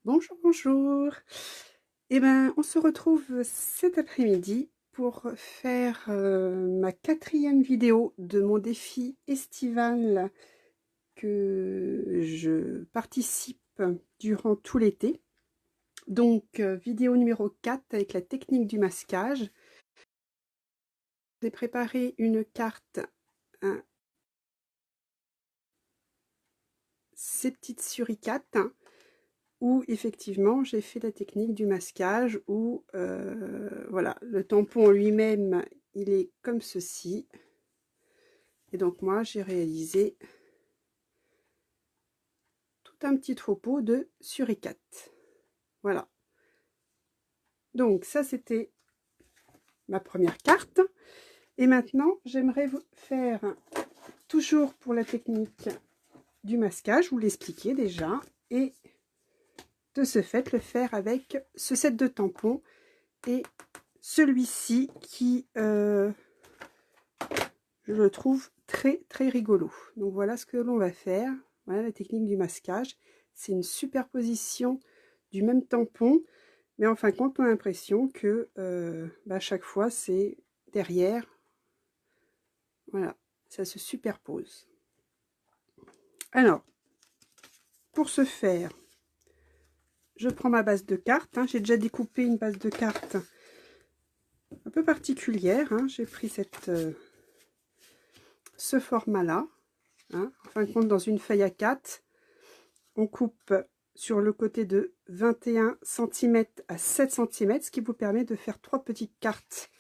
Bonjour, bonjour. Eh ben, on se retrouve cet après-midi pour faire ma 4e vidéo de mon défi estival que je participe durant tout l'été. Donc, vidéo numéro 4 avec la technique du masquage. J'ai préparé une carte, hein, ces petites suricates, où effectivement j'ai fait la technique du masquage où voilà, le tampon lui-même il est comme ceci, et donc moi j'ai réalisé tout un petit troupeau de suricates. Voilà, donc ça c'était ma première carte, et maintenant j'aimerais vous faire, toujours pour la technique du masquage, vous l'expliquer déjà, et de ce fait le faire avec ce set de tampons et celui-ci qui je le trouve très très rigolo. Donc voilà ce que l'on va faire. Voilà la technique du masquage. C'est une superposition du même tampon, mais en fin de compte on a l'impression que à chaque fois c'est derrière. Voilà, ça se superpose. Alors, pour ce faire, je prends ma base de cartes. J'ai déjà découpé une base de cartes un peu particulière. J'ai pris ce format-là. En fin de compte, dans une feuille à 4, on coupe sur le côté de 21 cm à 7 cm, ce qui vous permet de faire 3 petites cartes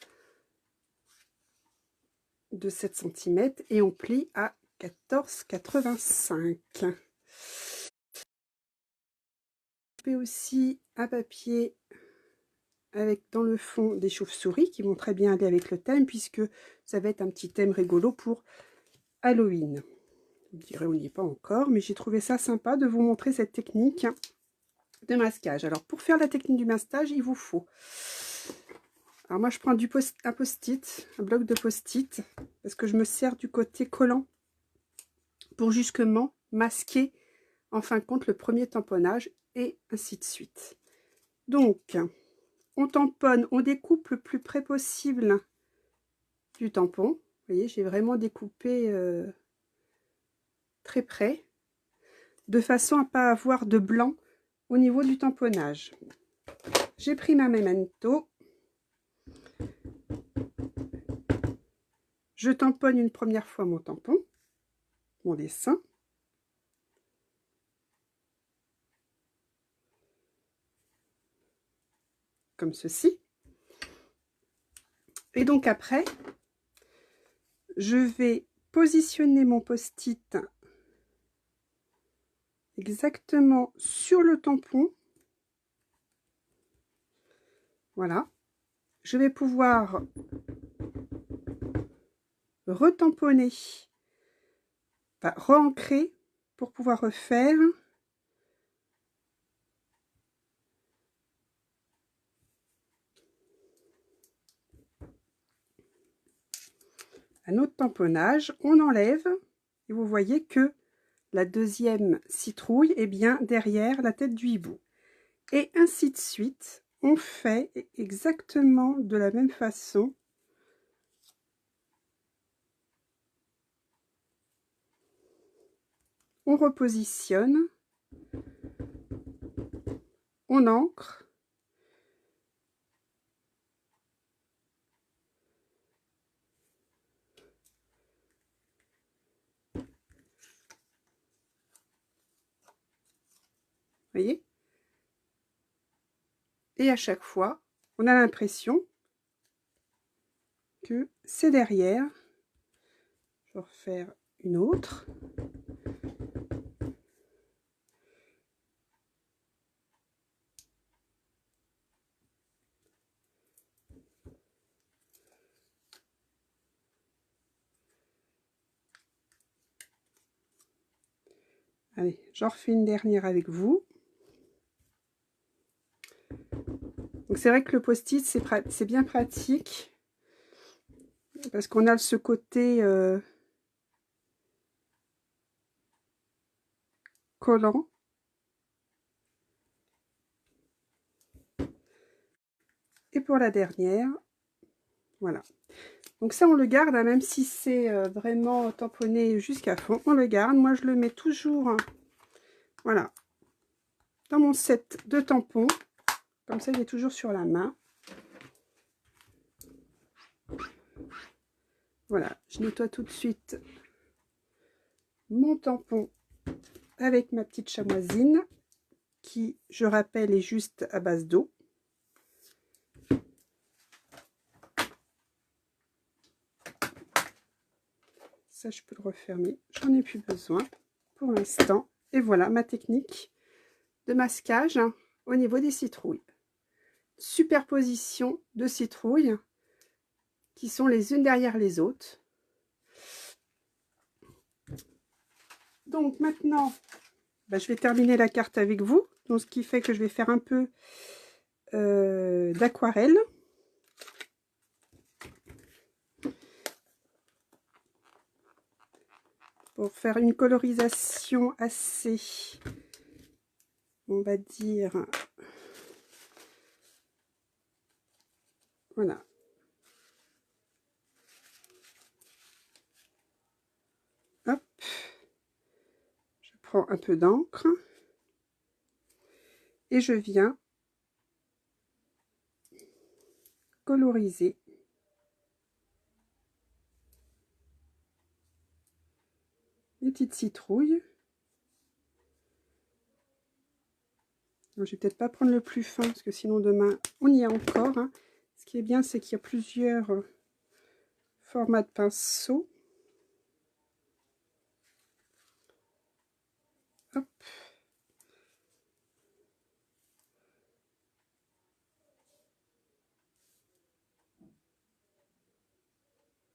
de 7 cm, et on plie à 14,85. Je fais aussi un papier avec dans le fond des chauves-souris qui vont très bien aller avec le thème, puisque ça va être un petit thème rigolo pour Halloween. Vous me direz, on n'y est pas encore, mais j'ai trouvé ça sympa de vous montrer cette technique de masquage. Alors, pour faire la technique du masquage, il vous faut... Alors moi, je prends un post-it, un bloc de post-it, parce que je me sers du côté collant pour justement masquer, en fin de compte, le premier tamponnage, et ainsi de suite. Donc, on tamponne, on découpe le plus près possible du tampon. Vous voyez, j'ai vraiment découpé très près, de façon à ne pas avoir de blanc au niveau du tamponnage. J'ai pris ma memento. Je tamponne une première fois mon tampon, mon dessin. Comme ceci. Et donc après, je vais positionner mon post-it exactement sur le tampon. Voilà. Je vais pouvoir retamponner, enfin re-ancrer pour pouvoir refaire un autre tamponnage. On enlève et vous voyez que la deuxième citrouille est bien derrière la tête du hibou. Et ainsi de suite, on fait exactement de la même façon. On repositionne, on ancre, voyez, et à chaque fois on a l'impression que c'est derrière. Je vais refaire une autre. Allez, j'en refais une dernière avec vous. Donc c'est vrai que le post-it c'est bien pratique parce qu'on a ce côté collant. pour la dernière. Voilà. Donc ça, on le garde, hein, même si c'est vraiment tamponné jusqu'à fond, on le garde. Moi, je le mets toujours, hein, voilà, dans mon set de tampons. Comme ça, il est toujours sur la main. Voilà, je nettoie tout de suite mon tampon avec ma petite chamoisine, qui, je rappelle, est juste à base d'eau. Ça, je peux le refermer. J'en ai plus besoin pour l'instant. Et voilà ma technique de masquage au niveau des citrouilles. Superposition de citrouilles qui sont les unes derrière les autres. Donc maintenant, je vais terminer la carte avec vous. Donc ce qui fait que je vais faire un peu d'aquarelle. Pour faire une colorisation assez, on va dire, voilà. Hop, je prends un peu d'encre et je viens coloriser les petites citrouilles. Je vais peut-être pas prendre le plus fin parce que sinon demain on y est encore, hein. Ce qui est bien, c'est qu'il y a plusieurs formats de pinceau. Hop.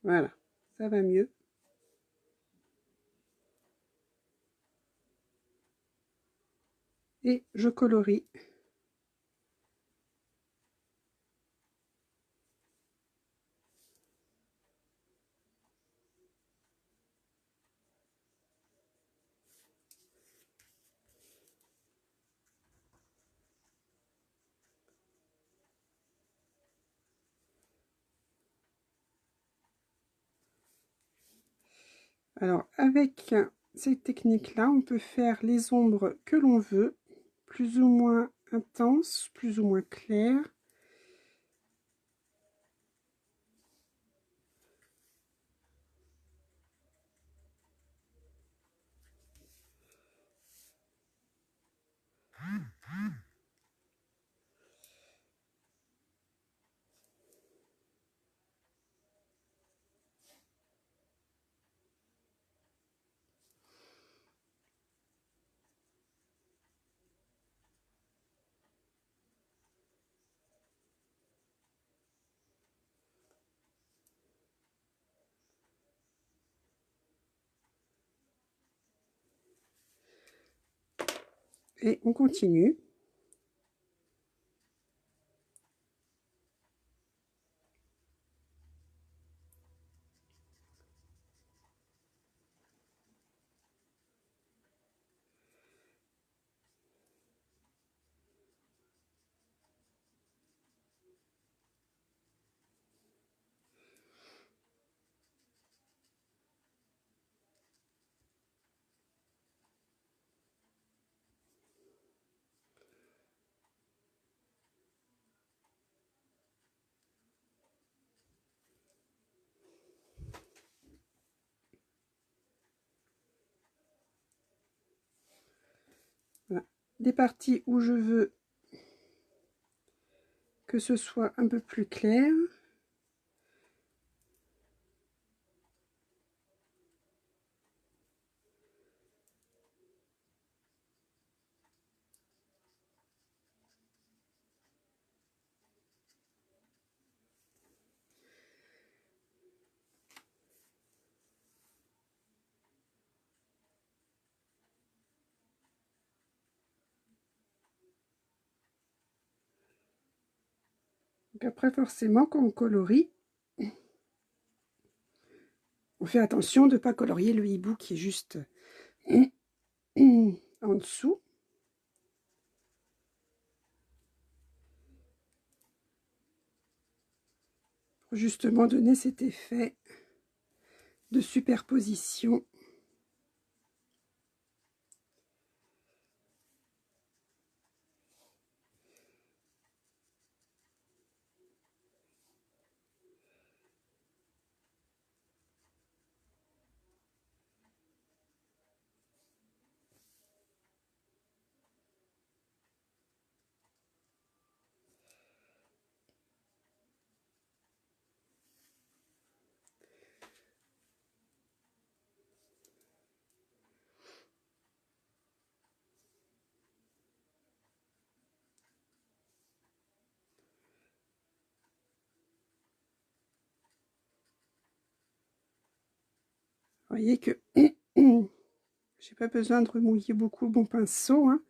Voilà, ça va mieux. Et je colorie. Alors, avec cette technique-là, on peut faire les ombres que l'on veut, plus ou moins intenses, plus ou moins claires. Et on continue. Voilà. Des parties où je veux que ce soit un peu plus clair. Donc après, forcément, quand on colorie, on fait attention de ne pas colorier le hibou qui est juste en dessous. justement donner cet effet de superposition. Vous voyez que j'ai pas besoin de remouiller beaucoup mon pinceau, hein.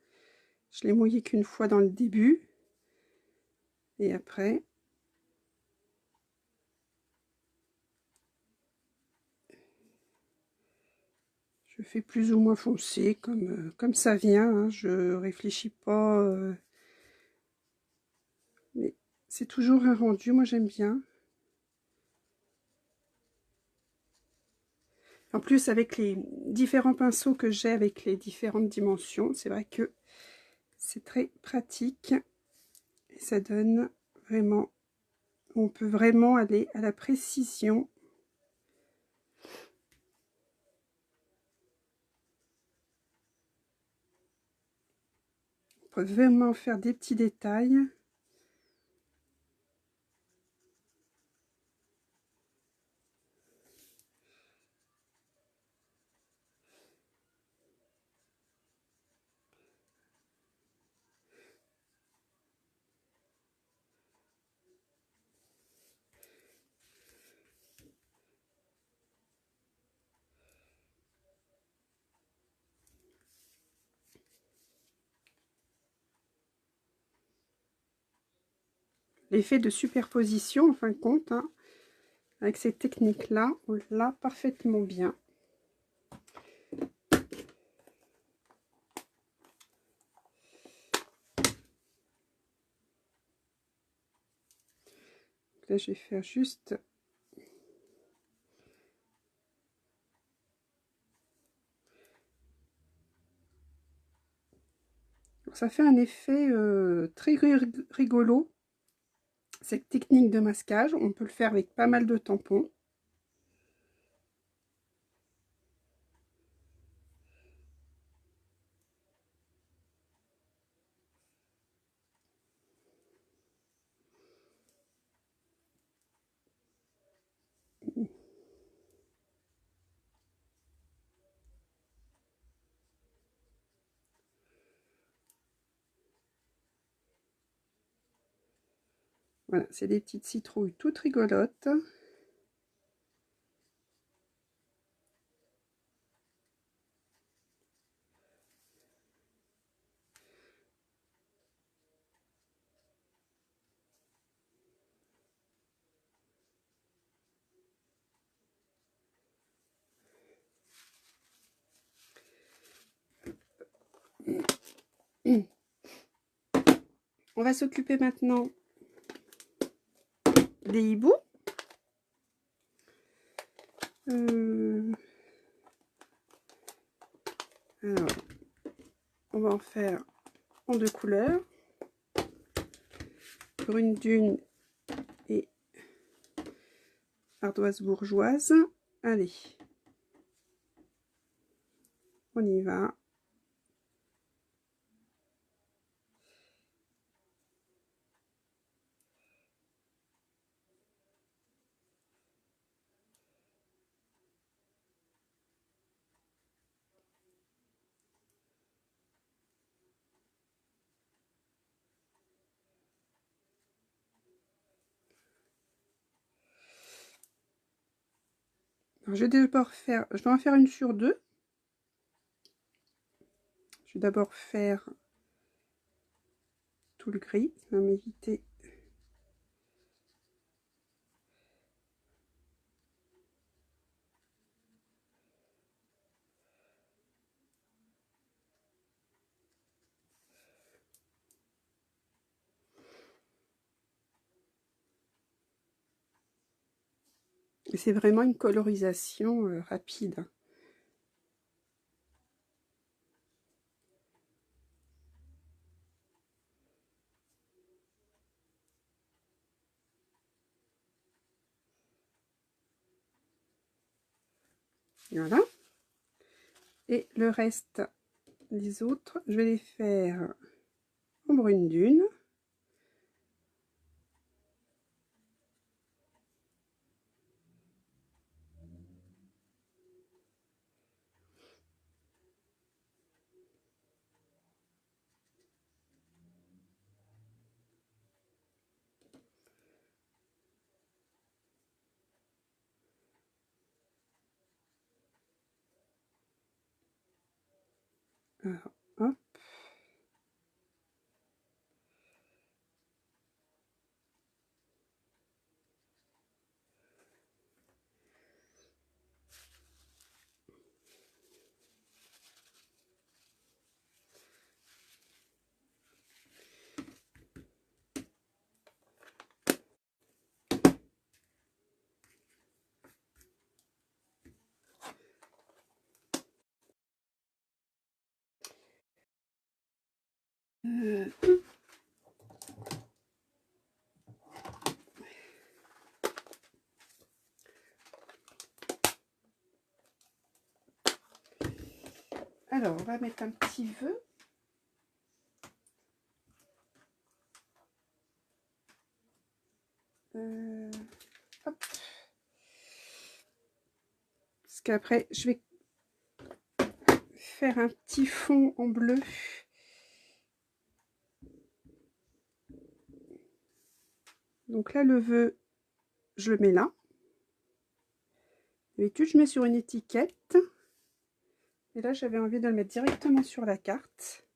Je l'ai mouillé qu'une fois dans le début. Et après, je fais plus ou moins foncé, comme ça vient, hein. Je réfléchis pas. Mais c'est toujours un rendu, moi j'aime bien. En plus, avec les différents pinceaux que j'ai, avec les différentes dimensions, c'est vrai que c'est très pratique. Et ça donne vraiment, on peut vraiment aller à la précision. On peut vraiment faire des petits détails. L'effet de superposition, en fin de compte, hein, avec cette technique-là, on l'a parfaitement bien. Là, je vais faire juste... Ça fait un effet très rigolo, cette technique de masquage. On peut le faire avec pas mal de tampons. Voilà, c'est des petites citrouilles toutes rigolotes. On va s'occuper maintenant des hiboux. Alors, on va en faire en deux couleurs. Brune dune et ardoise bourgeoise. Allez, on y va. Alors, je vais en faire une sur deux. Je vais d'abord faire tout le gris, ça va m'éviter. C'est vraiment une colorisation rapide. Voilà. Et le reste, les autres, je vais les faire en brune dune. Alors, hop. Alors, on va mettre un petit vœu. Hop. Parce qu'après, je vais faire un petit fond en bleu. Donc là, le vœu, je le mets là. D'habitude, je mets sur une étiquette. Et là, j'avais envie de le mettre directement sur la carte.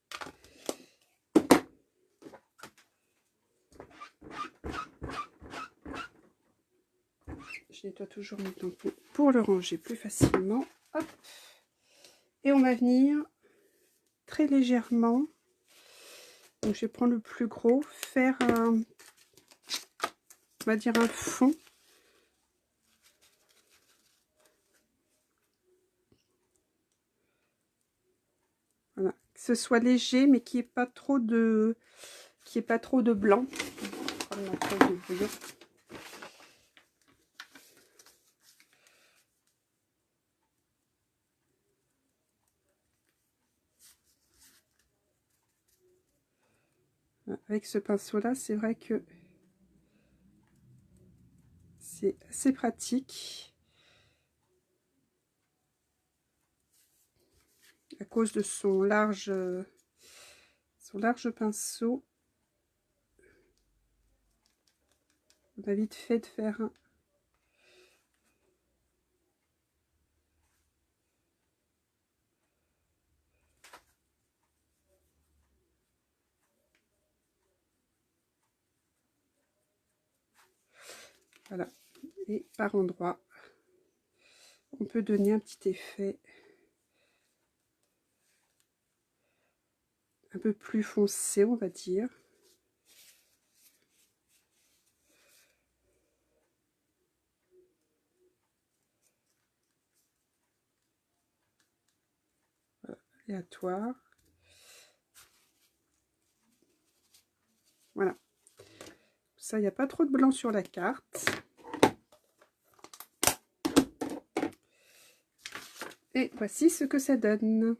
Je nettoie toujours mes tampons pour le ranger plus facilement. Hop. Et on va venir très légèrement, donc je vais prendre le plus gros, faire un, on va dire un fond. Voilà, que ce soit léger mais qu'il n'y ait pas trop de blanc. Avec ce pinceau là, c'est vrai que c'est assez pratique à cause de son large pinceau. On a vite fait de faire un... Voilà, et par endroit, on peut donner un petit effet un peu plus foncé, on va dire. Voilà, aléatoire. Voilà. Ça, il n'y a pas trop de blanc sur la carte. Et voici ce que ça donne.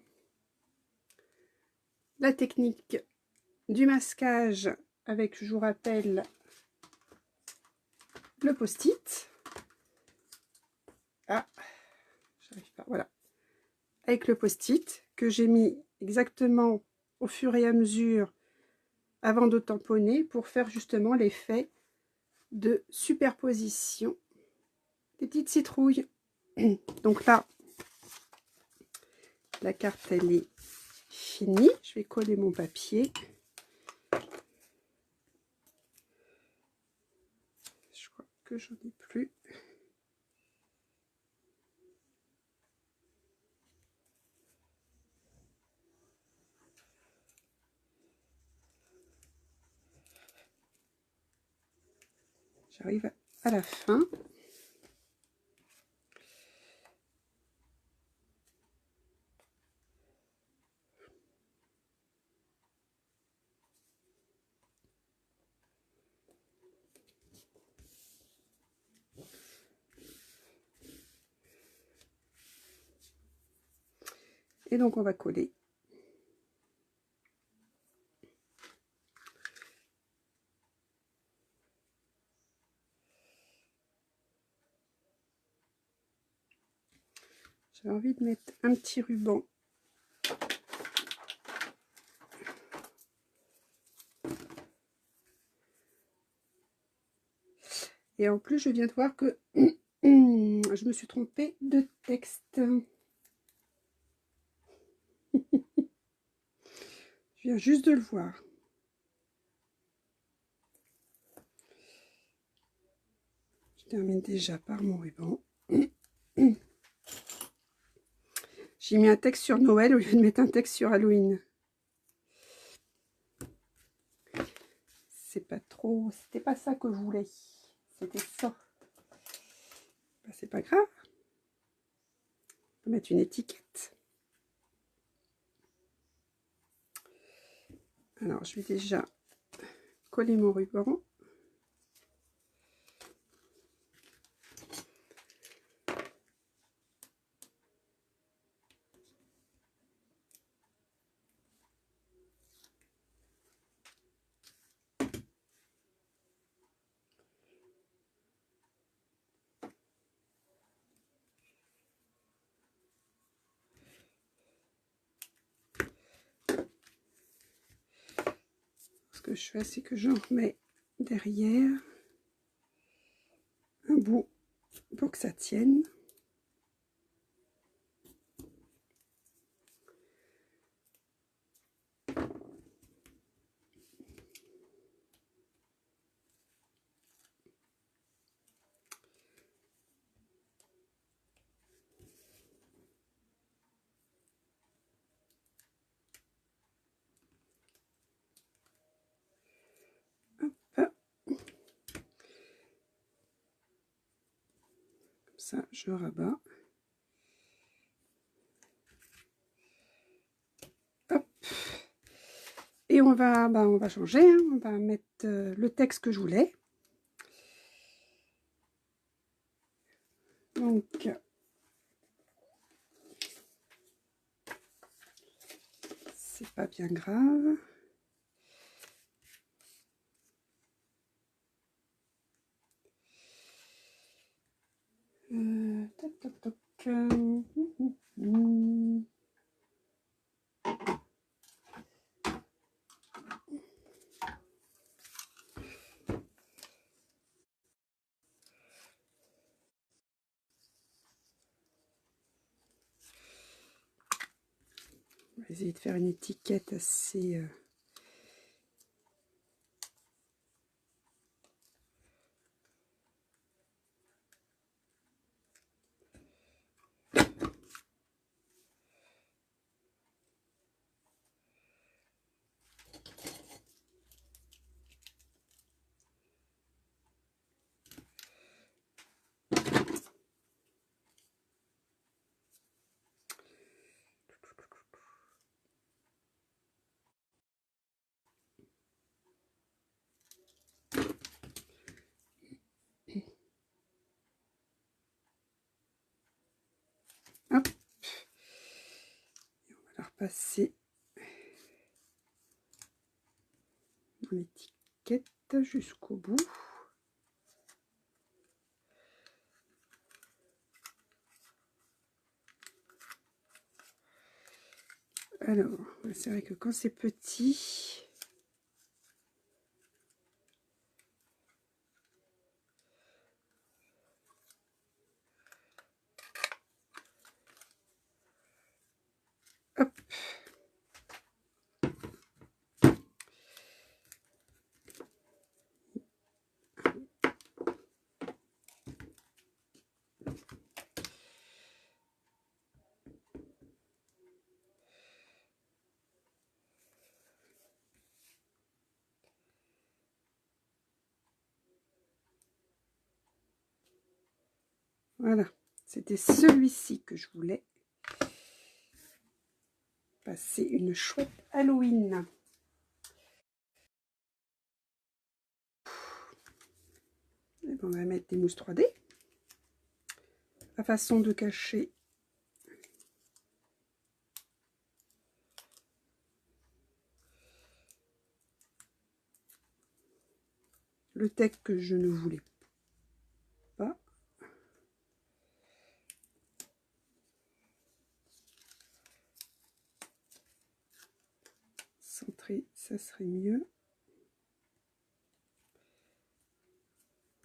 La technique du masquage avec, je vous rappelle, le post-it. Ah, j'arrive pas, voilà. Avec le post-it que j'ai mis exactement au fur et à mesure avant de tamponner pour faire justement l'effet de superposition des petites citrouilles. Donc là, la carte elle est finie. Je vais coller mon papier. Je crois que j'en ai plus. J'arrive à la fin. Et donc on va coller. J'ai envie de mettre un petit ruban. Et en plus, je viens de voir que je me suis trompée de texte. Je viens juste de le voir. Je termine déjà par mon ruban. J'ai mis un texte sur Noël au lieu de mettre un texte sur Halloween. C'est pas trop... C'était pas ça que je voulais. C'était ça. Ben, c'est pas grave. On va mettre une étiquette. Alors, je vais déjà coller mon ruban. Ce que je fais, c'est que j'en remets derrière un bout pour que ça tienne. Hop. Comme ça, je rabats. Hop. Et on va changer, hein. On va mettre le texte que je voulais. Donc, c'est pas bien grave. Toc, toc, toc. On va essayer de faire une étiquette assez... Hop. Et on va la repasser dans l'étiquette jusqu'au bout. Alors, c'est vrai que quand c'est petit... Hop. Voilà, c'était celui-ci que je voulais. Passer une chouette Halloween. Et ben, on va mettre des mousses 3D. La façon de cacher le texte que je ne voulais pas. Centrer, ça serait mieux.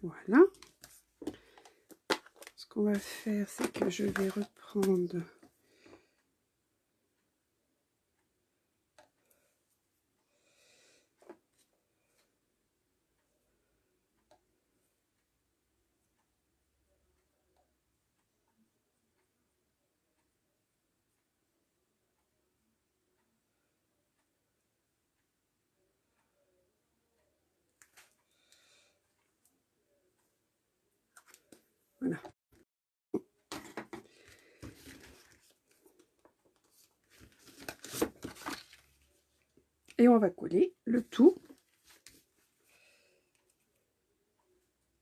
Voilà. Ce qu'on va faire, c'est que je vais reprendre voilà. Et on va coller le tout.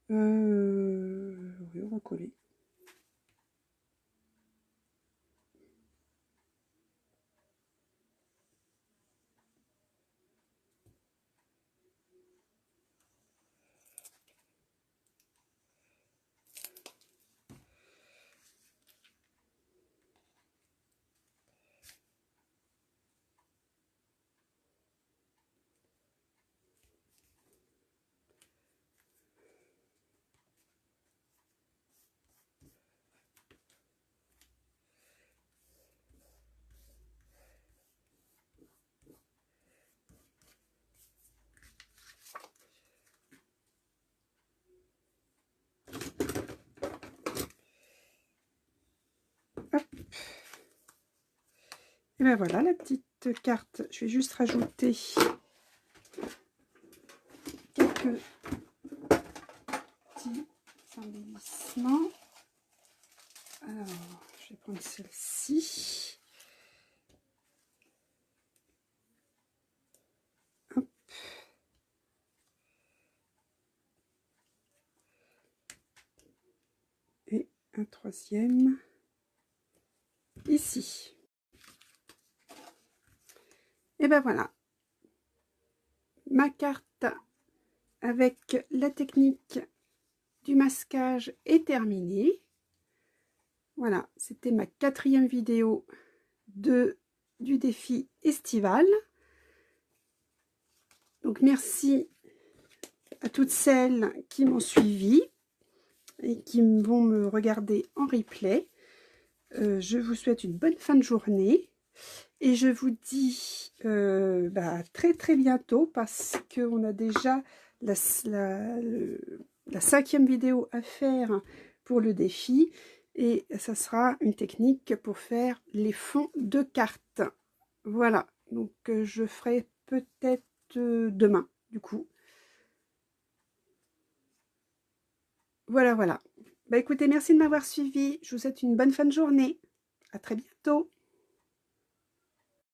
Oui, on va coller. Hop. Et ben voilà la petite carte. Je vais juste rajouter quelques petits embellissements. Alors, je vais prendre celle-ci. Et un troisième ici. Et ben voilà, ma carte avec la technique du masquage est terminée. Voilà, c'était ma 4e vidéo du défi estival. Donc merci à toutes celles qui m'ont suivi et qui vont me regarder en replay. Je vous souhaite une bonne fin de journée et je vous dis très très bientôt, parce qu'on a déjà la 5e vidéo à faire pour le défi, et ça sera une technique pour faire les fonds de cartes. Voilà, donc je ferai peut-être demain du coup. Voilà. Bah écoutez, merci de m'avoir suivi. Je vous souhaite une bonne fin de journée. À très bientôt.